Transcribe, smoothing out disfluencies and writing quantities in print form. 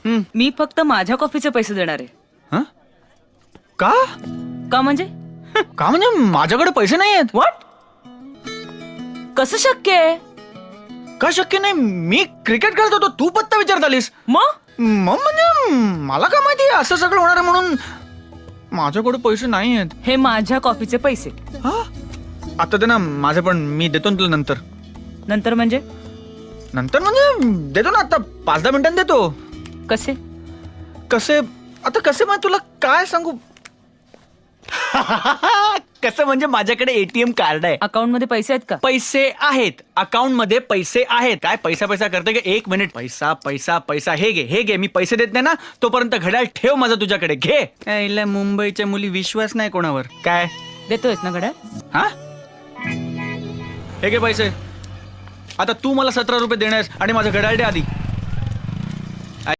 मी फक्त माझ्या कॉफीचे पैसे देणार आहे. हं? का का म्हणजे? का म्हणजे माझ्याकडे पैसे नाही आहेत. व्हॉट? कसं शक्य आहे? का शक्य नाही? मी क्रिकेट खेळत होतो, तू पत्ता विचारत आलीस. मग म्हणजे मला का माहिती असं सगळं होणार आहे म्हणून. माझ्याकडे पैसे नाही आहेत. हे माझ्या कॉफीचे पैसे. हा? आता दे ना माझे पण, मी देतो ना तुला नंतर. नंतर म्हणजे नंतर म्हणजे देतो ना, आता 5-10 मिनिटांनी देतो. कसे? कसे? आता कसे म्हणजे तुला काय सांगू. कसं म्हणजे माझ्याकडे एटीएम कार्ड आहे. अकाउंट मध्ये पैसे आहेत का? पैसे आहेत, अकाउंट मध्ये पैसे आहेत. काय पैसा पैसा करते का? 1 मिनिट. पैसा पैसा पैसा, हे घे हे घे. मी पैसे देत नाही ना तोपर्यंत घड्याळ ठेव माझा तुझ्याकडे. घे. यायला मुंबईच्या मुली विश्वास नाही कोणावर. काय देतोयस ना घड्याळ? हा? हे घे पैसे. आता तू मला 17 रुपये देण्यास आणि माझं घड्याळ दे आधी.